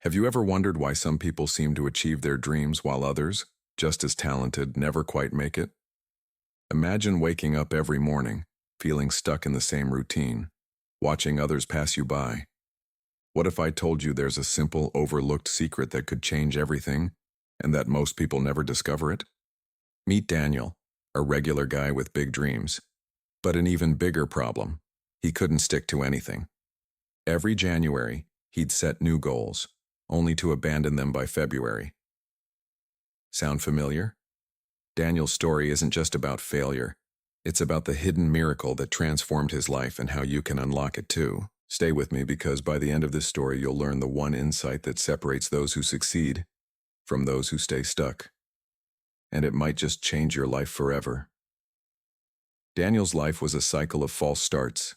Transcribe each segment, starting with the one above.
Have you ever wondered why some people seem to achieve their dreams while others, just as talented, never quite make it? Imagine waking up every morning, feeling stuck in the same routine, watching others pass you by. What if I told you there's a simple, overlooked secret that could change everything, and that most people never discover it? Meet Daniel, a regular guy with big dreams. But an even bigger problem: he couldn't stick to anything. Every January, he'd set new goals, only to abandon them by February. Sound familiar? Daniel's story isn't just about failure. It's about the hidden miracle that transformed his life and how you can unlock it too. Stay with me, because by the end of this story, you'll learn the one insight that separates those who succeed from those who stay stuck. And it might just change your life forever. Daniel's life was a cycle of false starts.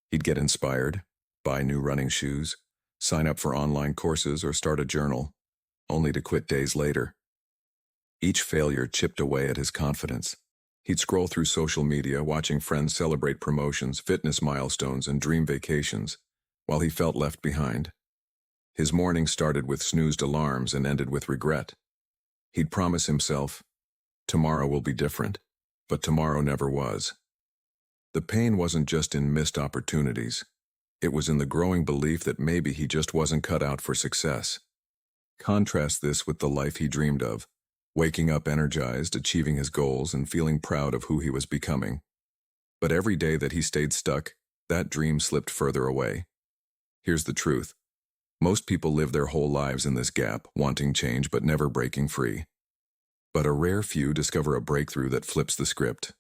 He'd get inspired, buy new running shoes, sign up for online courses, or start a journal, only to quit days later. Each failure chipped away at his confidence. He'd scroll through social media, watching friends celebrate promotions, fitness milestones, and dream vacations, while he felt left behind. His morning started with snoozed alarms and ended with regret. He'd promise himself, "Tomorrow will be different," but tomorrow never was. The pain wasn't just in missed opportunities. It was in the growing belief that maybe he just wasn't cut out for success. Contrast this with the life he dreamed of, waking up energized, achieving his goals, and feeling proud of who he was becoming. But every day that he stayed stuck, that dream slipped further away. Here's the truth. Most people live their whole lives in this gap, wanting change but never breaking free. But a rare few discover a breakthrough that flips the script.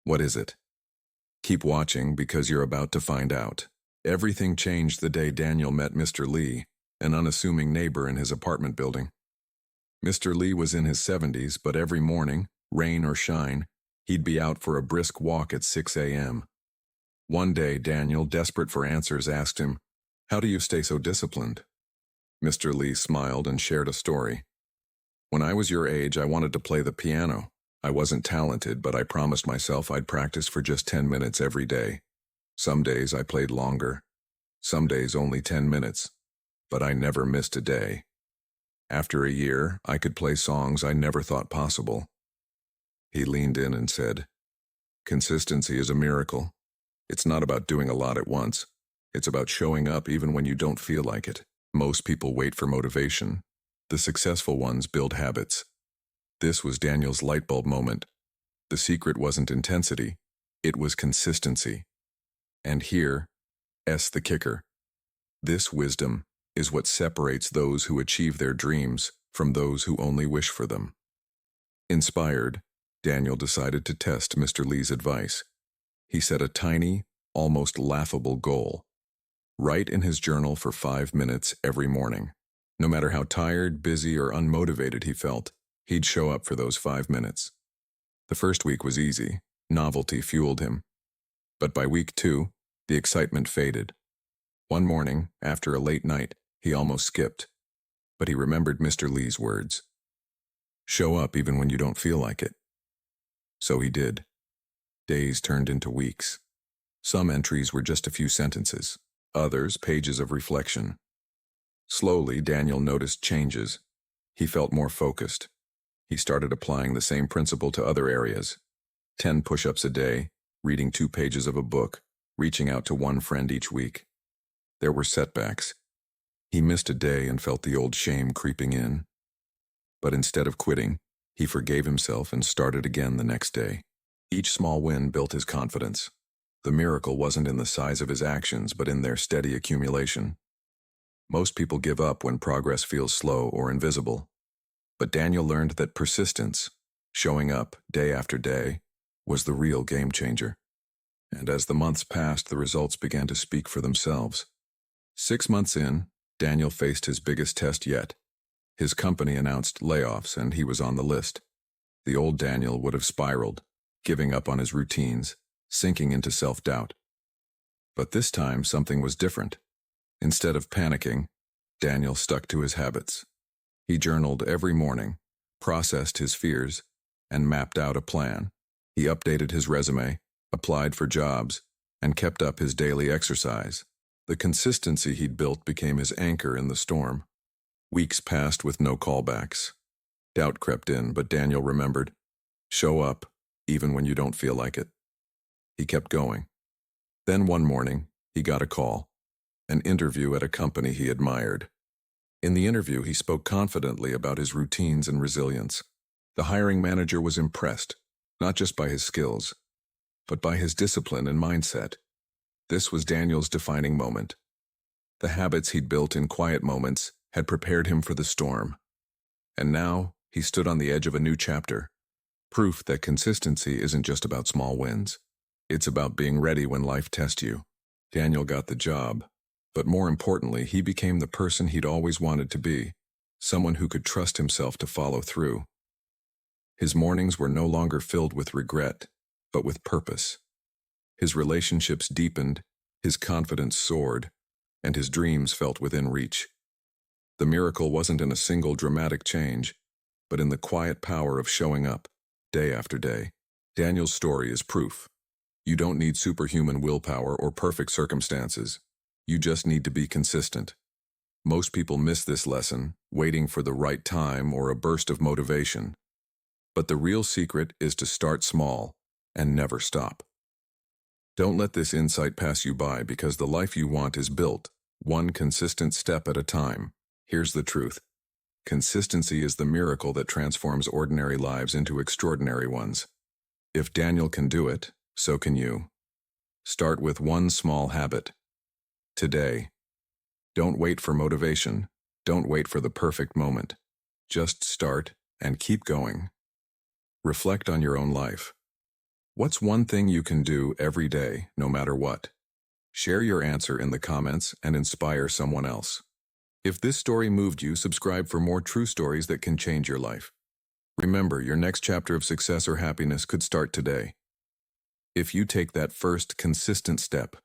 What is it? Keep watching, because you're about to find out. Everything changed the day Daniel met Mr. Lee, an unassuming neighbor in his apartment building. Mr. Lee was in his 70s, but every morning, rain or shine, he'd be out for a brisk walk at 6 a.m. One day, Daniel, desperate for answers, asked him, "How do you stay so disciplined?" Mr. Lee smiled and shared a story. "When I was your age, I wanted to play the piano. I wasn't talented, but I promised myself I'd practice for just 10 minutes every day. Some days I played longer, some days only 10 minutes, but I never missed a day. After a year, I could play songs I never thought possible." He leaned in and said, "Consistency is a miracle. It's not about doing a lot at once. It's about showing up even when you don't feel like it." Most people wait for motivation. The successful ones build habits. This was Daniel's light bulb moment. The secret wasn't intensity, it was consistency. And here's the kicker. This wisdom is what separates those who achieve their dreams from those who only wish for them. Inspired, Daniel decided to test Mr. Lee's advice. He set a tiny, almost laughable goal: write in his journal for 5 minutes every morning. No matter how tired, busy, or unmotivated he felt, he'd show up for those 5 minutes. The first week was easy. Novelty fueled him. But by week 2, the excitement faded. One morning, after a late night, he almost skipped. But he remembered Mr. Lee's words: "Show up even when you don't feel like it." So he did. Days turned into weeks. Some entries were just a few sentences, others pages of reflection. Slowly, Daniel noticed changes. He felt more focused. He started applying the same principle to other areas: 10 push-ups a day, reading 2 pages of a book, reaching out to one friend each week. There were setbacks. He missed a day and felt the old shame creeping in. But instead of quitting, he forgave himself and started again the next day. Each small win built his confidence. The miracle wasn't in the size of his actions, but in their steady accumulation. Most people give up when progress feels slow or invisible. But Daniel learned that persistence, showing up day after day, was the real game changer. And as the months passed, the results began to speak for themselves. 6 months in, Daniel faced his biggest test yet. His company announced layoffs, and he was on the list. The old Daniel would have spiraled, giving up on his routines, sinking into self-doubt. But this time, something was different. Instead of panicking, Daniel stuck to his habits. He journaled every morning, processed his fears, and mapped out a plan. He updated his resume, applied for jobs, and kept up his daily exercise. The consistency he'd built became his anchor in the storm. Weeks passed with no callbacks. Doubt crept in, but Daniel remembered, show up, even when you don't feel like it. He kept going. Then one morning, he got a call, an interview at a company he admired. In the interview, he spoke confidently about his routines and resilience. The hiring manager was impressed, not just by his skills, but by his discipline and mindset. This was Daniel's defining moment. The habits he'd built in quiet moments had prepared him for the storm. And now, he stood on the edge of a new chapter. Proof that consistency isn't just about small wins. It's about being ready when life tests you. Daniel got the job, but more importantly, he became the person he'd always wanted to be, someone who could trust himself to follow through. His mornings were no longer filled with regret, but with purpose. His relationships deepened, his confidence soared, and his dreams felt within reach. The miracle wasn't in a single dramatic change, but in the quiet power of showing up, day after day. Daniel's story is proof. You don't need superhuman willpower or perfect circumstances. You just need to be consistent. Most people miss this lesson, waiting for the right time or a burst of motivation. But the real secret is to start small and never stop. Don't let this insight pass you by, because the life you want is built, one consistent step at a time. Here's the truth. Consistency is the miracle that transforms ordinary lives into extraordinary ones. If Daniel can do it, so can you. Start with one small habit. Today. Don't wait for motivation. Don't wait for the perfect moment. Just start and keep going. Reflect on your own life. What's one thing you can do every day, no matter what? Share your answer in the comments and inspire someone else. If this story moved you, subscribe for more true stories that can change your life. Remember, your next chapter of success or happiness could start today. If you take that first consistent step,